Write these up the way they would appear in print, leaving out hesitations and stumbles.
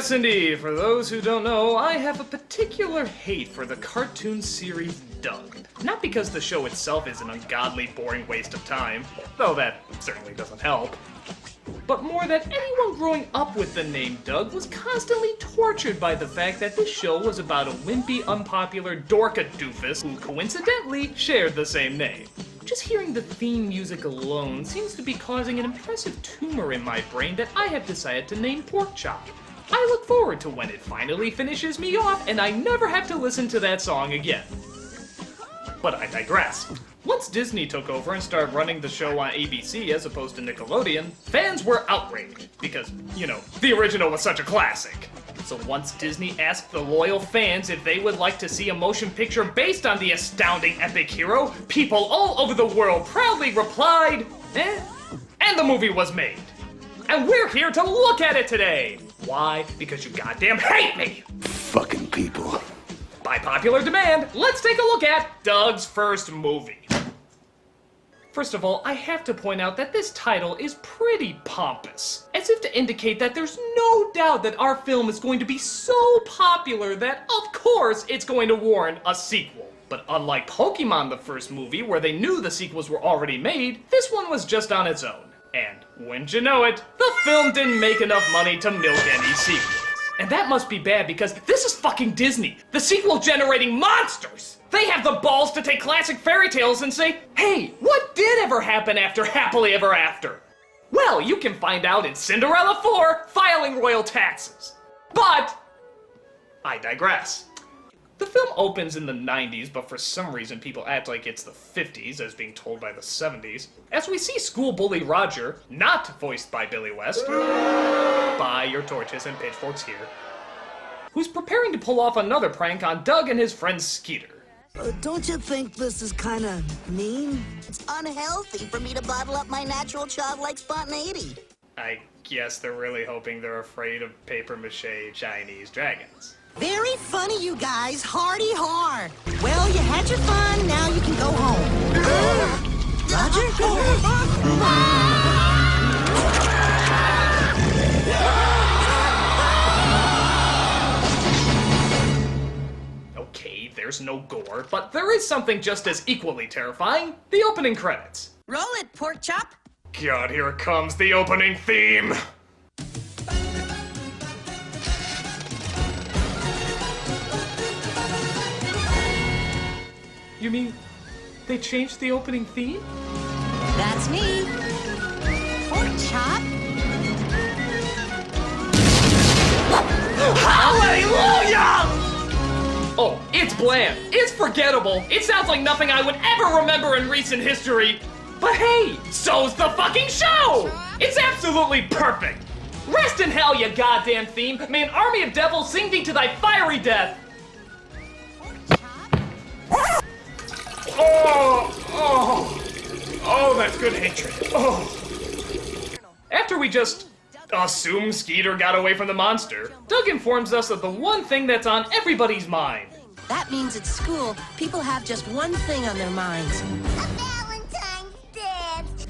Yes, indeed. For those who don't know, I have a particular hate for the cartoon series Doug. Not because the show itself is an ungodly, boring waste of time, though that certainly doesn't help, but more that anyone growing up with the name Doug was constantly tortured by the fact that this show was about a wimpy, unpopular dorka doofus who coincidentally shared the same name. Just hearing the theme music alone seems to be causing an impressive tumor in my brain that I have decided to name Pork Chop. I look forward to when it finally finishes me off and I never have to listen to that song again. But I digress. Once Disney took over and started running the show on ABC as opposed to Nickelodeon, fans were outraged because, you know, the original was such a classic. So once Disney asked the loyal fans if they would like to see a motion picture based on the astounding epic hero, people all over the world proudly replied, and the movie was made. And we're here to look at it today. Why? Because you goddamn hate me! Fucking people. By popular demand, let's take a look at Doug's first movie. First of all, I have to point out that this title is pretty pompous, as if to indicate that there's no doubt that our film is going to be so popular that, of course, it's going to warrant a sequel. But unlike Pokemon, the first movie, where they knew the sequels were already made, this one was just on its own. And, wouldn't you know it, the film didn't make enough money to milk any sequels. And that must be bad because this is fucking Disney, the sequel generating monsters! They have the balls to take classic fairy tales and say, hey, what did ever happen after Happily Ever After? Well, you can find out in Cinderella 4, Filing Royal Taxes. But, I digress. The film opens in the 90s, but for some reason people act like it's the 50s, as being told by the 70s, as we see school bully Roger, not voiced by Billy West, buy your torches and pitchforks here, who's preparing to pull off another prank on Doug and his friend Skeeter. Don't you think this is kind of mean? It's unhealthy for me to bottle up my natural childlike spontaneity. I guess they're really hoping they're afraid of papier-mâché Chinese dragons. Very funny, you guys. Hardy har. Well, you had your fun. Now you can go home. Okay, there's no gore, but there is something just as equally terrifying. The opening credits. Roll it, Pork Chop. God, here comes the opening theme. You mean, they changed the opening theme? That's me. Pork Chop. Hallelujah! Oh, it's bland. It's forgettable. It sounds like nothing I would ever remember in recent history. But hey, so's the fucking show! It's absolutely perfect. Rest in hell, you goddamn theme. May an army of devils sing thee to thy fiery death. Oh, that's good hatred. Oh. After we just assume Skeeter got away from the monster, Doug informs us of the one thing that's on everybody's mind. That means at school, people have just one thing on their minds. A Valentine's dance.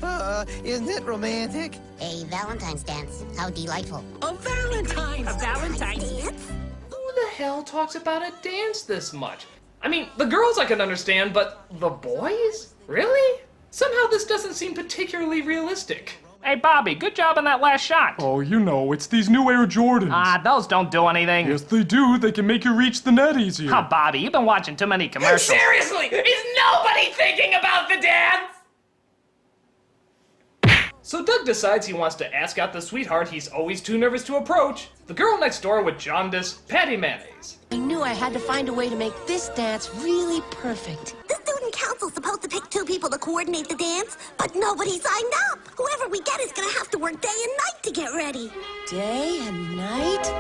Isn't it romantic? A Valentine's dance. How delightful. A Valentine's dance? Who the hell talks about a dance this much? I mean, the girls I can understand, but the boys? Really? Somehow this doesn't seem particularly realistic. Hey, Bobby, good job on that last shot. Oh, you know, it's these new Air Jordans. Those don't do anything. Yes, they do. They can make you reach the net easier. Oh, Bobby, you've been watching too many commercials. Seriously, is nobody thinking about the dance? So Doug decides he wants to ask out the sweetheart he's always too nervous to approach, the girl next door with jaundice, Patty Mayonnaise. I knew I had to find a way to make this dance really perfect. The student council's supposed to pick 2 people to coordinate the dance, but nobody signed up. Whoever we get is gonna have to work day and night to get ready. Day and night?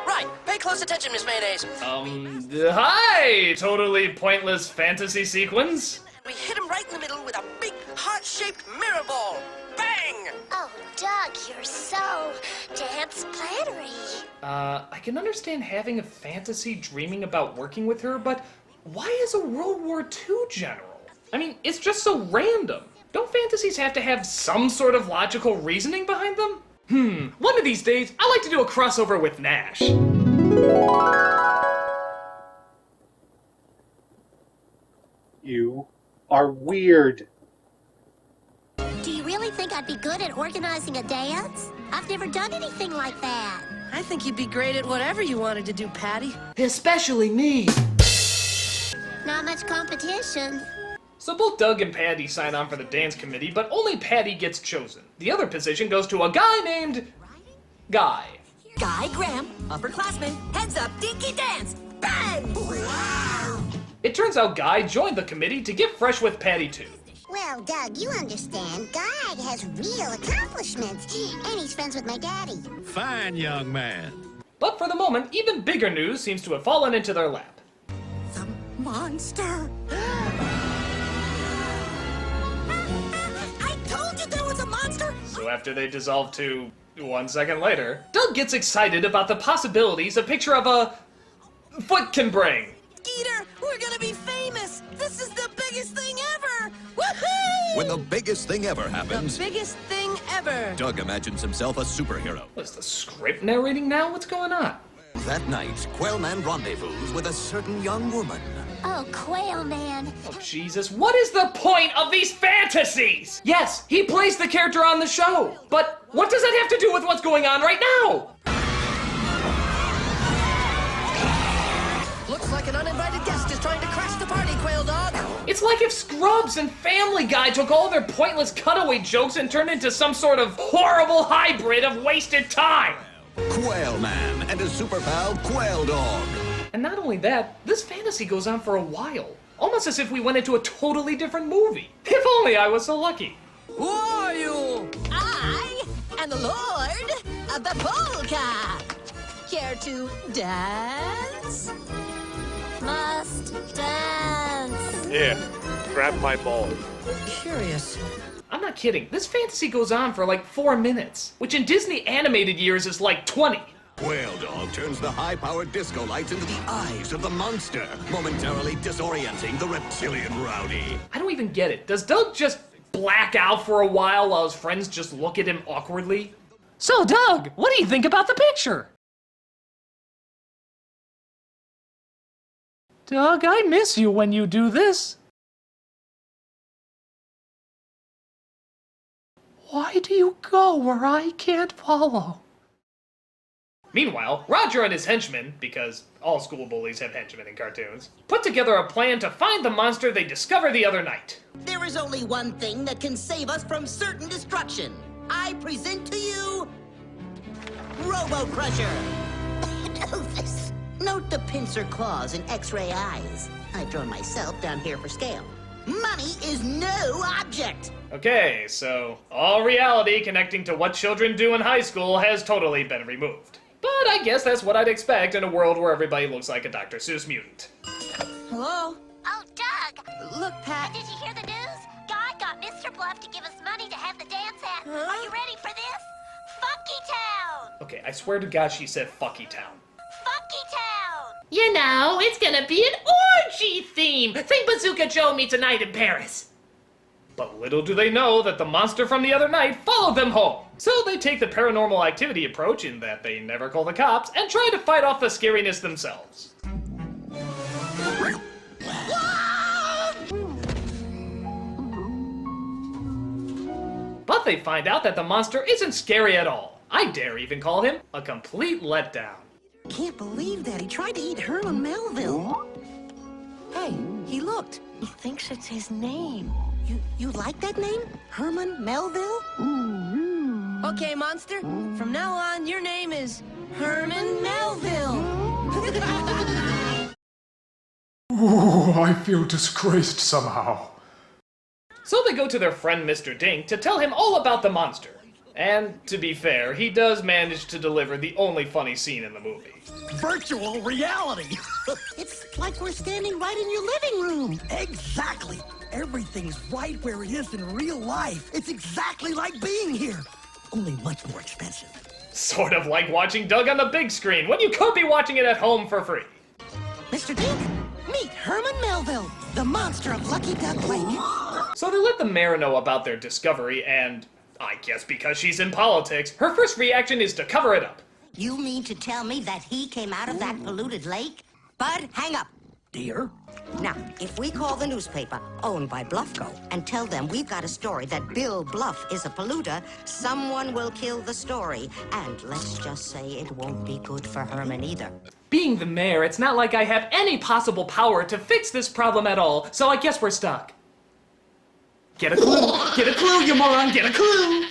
Right. Pay close attention, Miss Mayonnaise. Hi, totally pointless fantasy sequence. We hit him right in the middle with a big, heart-shaped mirror ball. Bang! Oh, Doug, you're so dance-plattery. I can understand having a fantasy dreaming about working with her, but why is a World War II general? I mean, it's just so random. Don't fantasies have to have some sort of logical reasoning behind them? One of these days, I'd like to do a crossover with Nash. You are weird. Do you really think I'd be good at organizing a dance? I've never done anything like that. I think you'd be great at whatever you wanted to do, Patty. Especially me. Not much competition. So both Doug and Patty sign on for the dance committee, but only Patty gets chosen. The other position goes to a guy named Guy. Guy Graham, upperclassman, heads up, dinky dance, bang! Wow! It turns out Guy joined the committee to get fresh with Patty too. Well, Doug, you understand, Guy has real accomplishments, and he's friends with my daddy. Fine, young man. But for the moment, even bigger news seems to have fallen into their lap. The monster! I told you there was a monster! So after they dissolve to 1 second later, Doug gets excited about the possibilities a picture of a foot can bring. Skeeter, we're gonna be famous! This is the biggest thing ever! Woohoo! When the biggest thing ever happens, The biggest thing ever! Doug imagines himself a superhero. What is the script narrating now? What's going on? That night, Quailman rendezvous with a certain young woman. Oh, Quail Man. Oh, Jesus, what is the point of these fantasies? Yes, he plays the character on the show, but what does that have to do with what's going on right now? Looks like an uninvited guest is trying to crash the party, Quail Dog. It's like if Scrubs and Family Guy took all their pointless cutaway jokes and turned into some sort of horrible hybrid of wasted time. Quailman and his super pal, Quail Dog. And not only that, this fantasy goes on for a while. Almost as if we went into a totally different movie. If only I was so lucky. Who are you? I am the Lord of the Polka. Care to dance? Must dance. Yeah, grab my balls. Curious. I'm not kidding. This fantasy goes on for like 4 minutes, which in Disney animated years is like 20. Quail Dog turns the high-powered disco lights into the eyes of the monster, momentarily disorienting the reptilian rowdy. I don't even get it. Does Doug just black out for a while his friends just look at him awkwardly? So, Doug, what do you think about the picture? Doug, I miss you when you do this. Why do you go where I can't follow? Meanwhile, Roger and his henchmen, because all school bullies have henchmen in cartoons, put together a plan to find the monster they discovered the other night. There is only one thing that can save us from certain destruction. I present to you... Robo Crusher. Doofus. Note the pincer claws and x-ray eyes. I've drawn myself down here for scale. Money is no object. Okay, so all reality connecting to what children do in high school has totally been removed. But I guess that's what I'd expect in a world where everybody looks like a Dr. Seuss mutant. Hello? Oh, Doug. Look, Pat. Did you hear the news? Guy got Mr. Bluff to give us money to have the dance at. Huh? Are you ready for this? Funky Town. Okay, I swear to God she said fucky town. Funky Town. You know, it's gonna be an orgy theme. Think Bazooka Joe meets a night in Paris. But little do they know that the monster from the other night followed them home. So they take the paranormal activity approach in that they never call the cops and try to fight off the scariness themselves. But they find out that the monster isn't scary at all. I dare even call him a complete letdown. Can't believe that. He tried to eat Herman Melville. Hey, he looked. He thinks it's his name. You like that name? Herman Melville? Okay, monster. From now on, your name is Herman Melville. Ooh, I feel disgraced somehow. So they go to their friend Mr. Dink to tell him all about the monster. And to be fair, he does manage to deliver the only funny scene in the movie. Virtual reality. It's like we're standing right in your living room. Exactly. Everything's right where it is in real life. It's exactly like being here. Only much more expensive. Sort of like watching Doug on the big screen when you could be watching it at home for free. Mr. Dink, meet Herman Melville, the monster of Lucky Duck Lake. So they let the mayor know about their discovery and I guess because she's in politics, her first reaction is to cover it up. You mean to tell me that he came out of that polluted lake? Bud, hang up. Dear? Now, if we call the newspaper owned by Bluffco and tell them we've got a story that Bill Bluff is a polluter, someone will kill the story. And let's just say it won't be good for Herman either. Being the mayor, it's not like I have any possible power to fix this problem at all, so I guess we're stuck. Get a clue! Get a clue, you moron! Get a clue!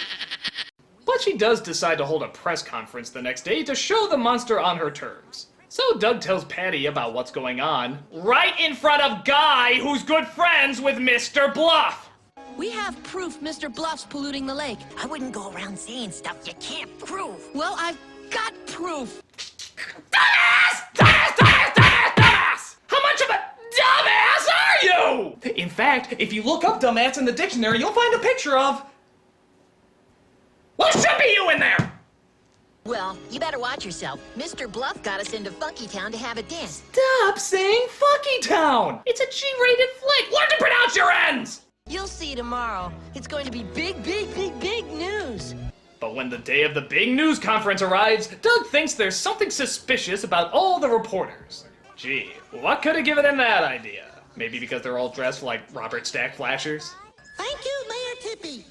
But she does decide to hold a press conference the next day to show the monster on her terms. So Doug tells Patty about what's going on, right in front of Guy, who's good friends with Mr. Bluff! We have proof Mr. Bluff's polluting the lake. I wouldn't go around saying stuff you can't prove. Well, I've got proof. Dumbass! Dumbass! Dumbass! Dumbass! Dumbass! How much of a dumbass are you? In fact, if you look up dumbass in the dictionary, you'll find a picture of... Well, should be you in there! Well, you better watch yourself. Mr. Bluff got us into Funky Town to have a dance. Stop saying Funky Town! It's a G-rated flick! Learn to pronounce your N's! You'll see tomorrow. It's going to be big, big, big, big news. But when the day of the big news conference arrives, Doug thinks there's something suspicious about all the reporters. Gee, what could have given him that idea? Maybe because they're all dressed like Robert Stack Flashers? Thank you, Mayor Tippy.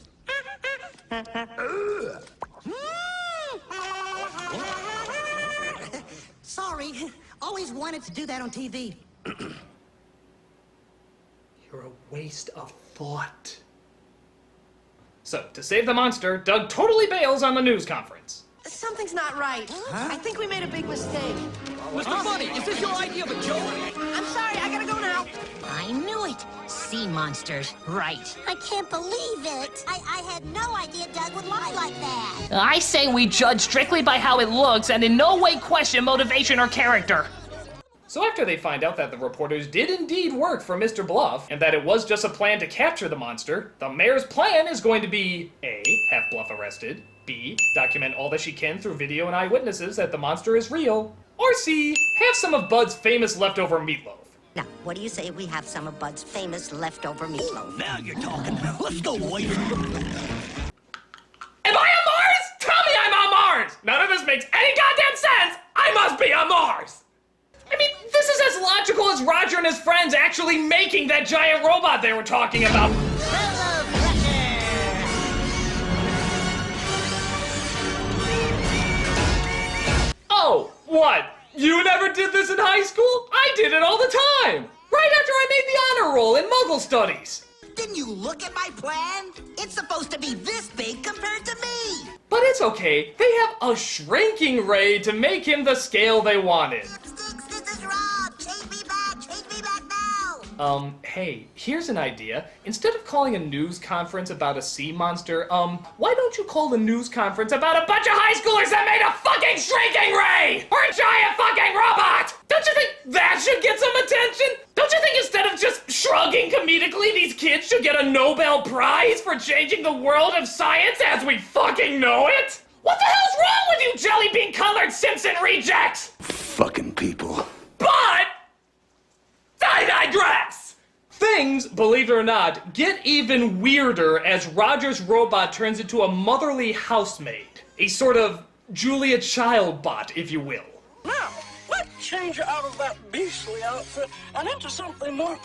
Sorry, always wanted to do that on TV. You're a waste of thought. So, to save the monster, Doug totally bails on the news conference. Something's not right. I think we made a big mistake. Mr. Bunny, is this your idea of a joke? I'm sorry, I gotta go now. I knew it. Sea monsters, right. I can't believe it. I had no idea Doug would lie like that. I say we judge strictly by how it looks and in no way question motivation or character. So after they find out that the reporters did indeed work for Mr. Bluff, and that it was just a plan to capture the monster, the mayor's plan is going to be A, have Bluff arrested, B, document all that she can through video and eyewitnesses that the monster is real, or C, have some of Bud's famous leftover meatloaf. Now, what do you say we have some of Bud's famous leftover meatloaf? Now you're talking. Let's go, boy. Am I on Mars? Tell me I'm on Mars! None of this makes any goddamn sense! I must be on Mars! I mean, this is as logical as Roger and his friends actually making that giant robot they were talking about. Oh, what? You never did this in high school? I did it all the time! Right after I made the honor roll in Muggle Studies! Didn't you look at my plan? It's supposed to be this big compared to me! But it's okay, they have a shrinking ray to make him the scale they wanted. Sticks, this is Rob. Chase me back now. Hey, here's an idea. Instead of calling a news conference about a sea monster, why don't you call the news conference about a bunch of high schoolers that made a fucking shrinking ray? Or a giant fucking robot? Don't you think that should get some attention? Don't you think instead of just shrugging comedically, these kids should get a Nobel Prize for changing the world of science as we fucking know it? What the hell's wrong with you jelly bean colored Simpson rejects? Fucking people. But I digress! Things, believe it or not, get even weirder as Roger's robot turns into a motherly housemaid. A sort of Julia Child bot, if you will. Now, let's change out of that beastly outfit and into something more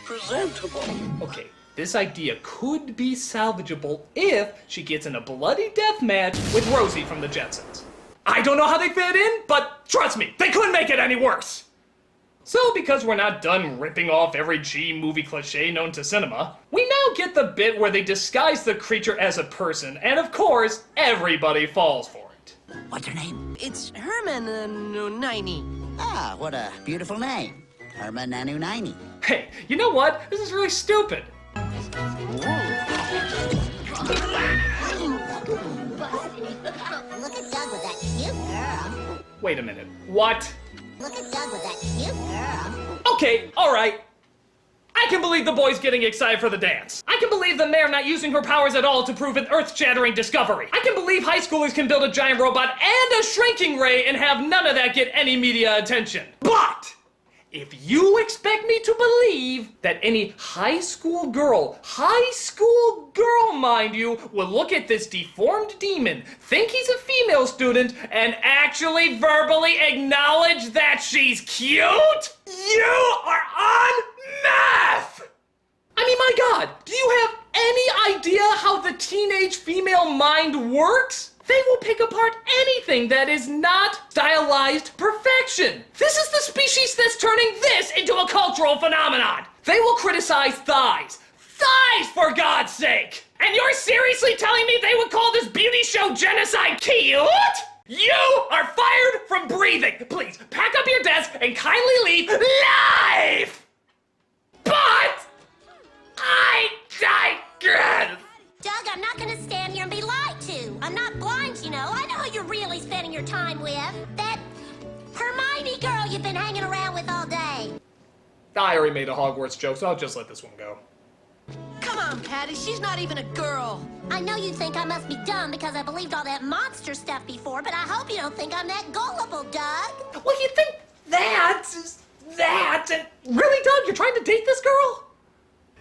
presentable. Okay, this idea could be salvageable if she gets in a bloody death match with Rosie from the Jetsons. I don't know how they fit in, but trust me, they couldn't make it any worse. So, because we're not done ripping off every G-movie cliche known to cinema, we now get the bit where they disguise the creature as a person, and of course, everybody falls for it. What's her name? It's Herman Naini. Ah, what a beautiful name. Herman Naini. Hey, you know what? This is really stupid. Look at Doug with that cute girl. Wait a minute. What? Look at Doug with that cute girl. Okay, alright. I can believe the boy's getting excited for the dance. I can believe the mayor not using her powers at all to prove an earth-shattering discovery. I can believe high schoolers can build a giant robot and a shrinking ray and have none of that get any media attention. But If you expect me to believe that any high school girl, mind you, will look at this deformed demon, think he's a female student, and actually verbally acknowledge that she's cute, you are on meth! I mean, my God, do you have any idea how the teenage female mind works? They will pick apart anything that is not stylized perfection. This is the species that's turning this into a cultural phenomenon. They will criticize thighs. Thighs, for God's sake! And you're seriously telling me they would call this beauty show genocide cute? You are fired from breathing. Please, pack up your desk and kindly leave live! But I digress! Doug, I'm not gonna stand here and be lied to. I'm not blind, you know. I know who you're really spending your time with. That Hermione girl you've been hanging around with all day. I already made a Hogwarts joke, so I'll just let this one go. Come on, Patty, she's not even a girl. I know you think I must be dumb because I believed all that monster stuff before, but I hope you don't think I'm that gullible, Doug. Well, you think that, and really, Doug, you're trying to date this girl?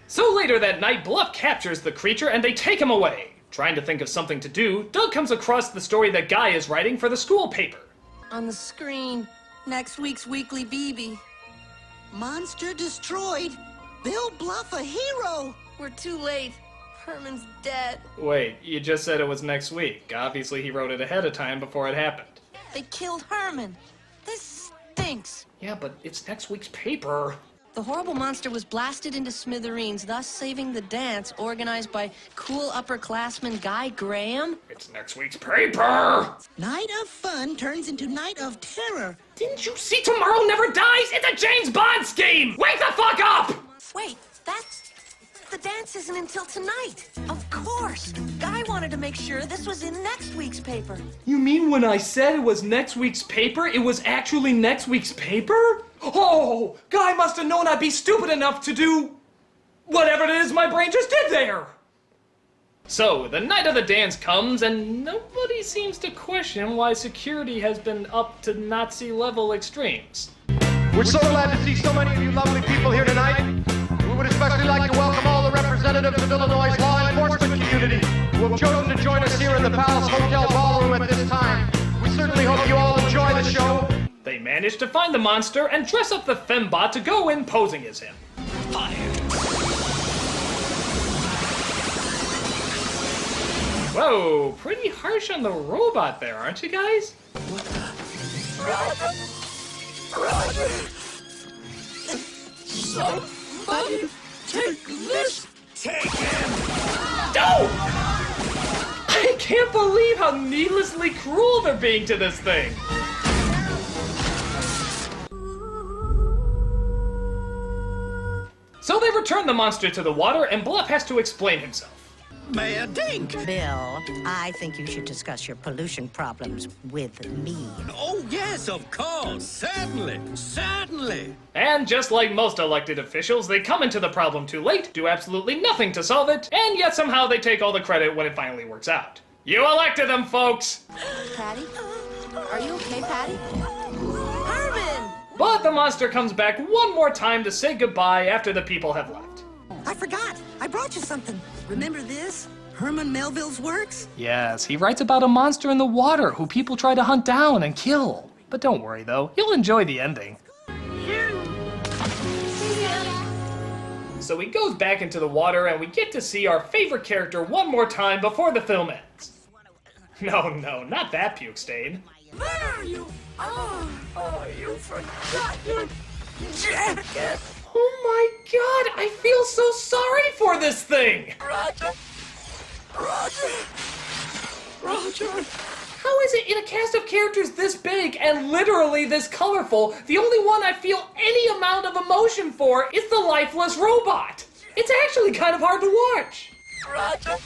So later that night, Bluff captures the creature and they take him away. Trying to think of something to do, Doug comes across the story that Guy is writing for the school paper. On the screen, next week's Weekly BB. Monster destroyed. Bill Bluff a hero. We're too late. Herman's dead. Wait, you just said it was next week. Obviously he wrote it ahead of time before it happened. They killed Herman. This stinks. Yeah, but it's next week's paper. The horrible monster was blasted into smithereens, thus saving the dance organized by cool upperclassman Guy Graham. It's next week's paper! Night of fun turns into night of terror. Didn't you see Tomorrow Never Dies? It's a James Bond scheme! Wake the fuck up! Wait, the dance isn't until tonight. Of course. Guy wanted to make sure this was in next week's paper. You mean when I said it was next week's paper, it was actually next week's paper? Oh, Guy must have known I'd be stupid enough to do whatever it is my brain just did there. So, the night of the dance comes, and nobody seems to question why security has been up to Nazi-level extremes. We're so glad to see so many of you lovely people here tonight. We would especially like to welcome all the representatives of Illinois' law enforcement community who have chosen to join us here in the Palace Hotel Ballroom at this time. We certainly hope you all enjoy the show. They manage to find the monster and dress up the fembot to go in posing as him. Fire! Whoa, pretty harsh on the robot there, aren't you guys? Roger! Somebody take this! Take him! No! I can't believe how needlessly cruel they're being to this thing. So they return the monster to the water, and Bluff has to explain himself. Mayor Dink! Bill, I think you should discuss your pollution problems with me. Oh, yes, of course. Certainly. Certainly. And just like most elected officials, they come into the problem too late, do absolutely nothing to solve it, and yet somehow they take all the credit when it finally works out. You elected them, folks! Patty? Are you okay, Patty? Herman! But the monster comes back one more time to say goodbye after the people have left. I forgot. I brought you something. Remember this? Herman Melville's works? Yes, he writes about a monster in the water who people try to hunt down and kill. But don't worry, though. You'll enjoy the ending. So he goes back into the water, and we get to see our favorite character one more time before the film ends. No, not that puke stain. There you are! Oh, you forgot your jacket! Oh my God, I feel so sorry for this thing! Roger! How is it in a cast of characters this big and literally this colorful, the only one I feel any amount of emotion for is the lifeless robot? It's actually kind of hard to watch. Roger!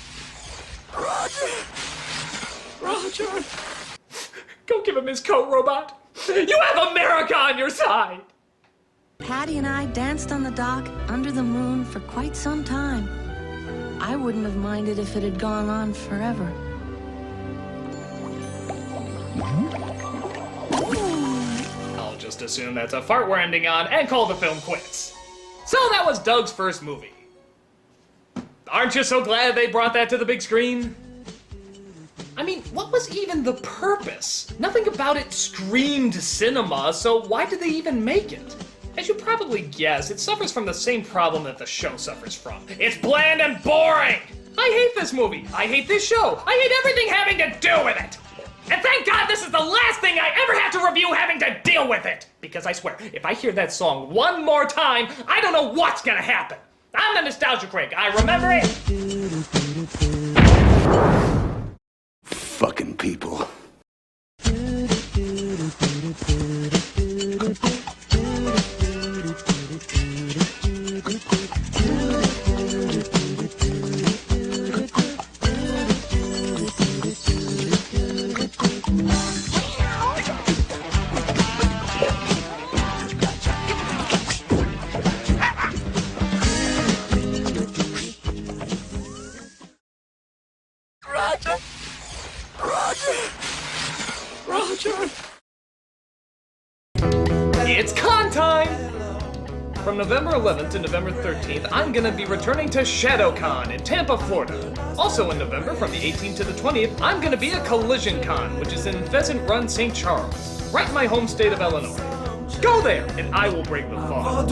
Go give him his coat, robot. You have America on your side! Patty and I danced on the dock under the moon for quite some time. I wouldn't have minded if it had gone on forever. I'll just just assume that's a fart we're ending on and call the film quits. So that was Doug's first movie. Aren't you so glad they brought that to the big screen? I mean, what was even the purpose? Nothing about it screamed cinema, so why did they even make it? As you probably guess, it suffers from the same problem that the show suffers from. It's bland and boring! I hate this movie, I hate this show, I hate everything having to do with it! And thank God this is the last thing I ever have to review having to deal with it! Because I swear, if I hear that song one more time, I don't know what's gonna happen! I'm the Nostalgia Critic, I remember it! Fucking people. Roger! It's con time! From November 11th to November 13th, I'm gonna be returning to ShadowCon in Tampa, Florida. Also in November, from the 18th to the 20th, I'm gonna be at Collision Con, which is in Pheasant Run, St. Charles, right in my home state of Illinois. Go there, and I will break the fog.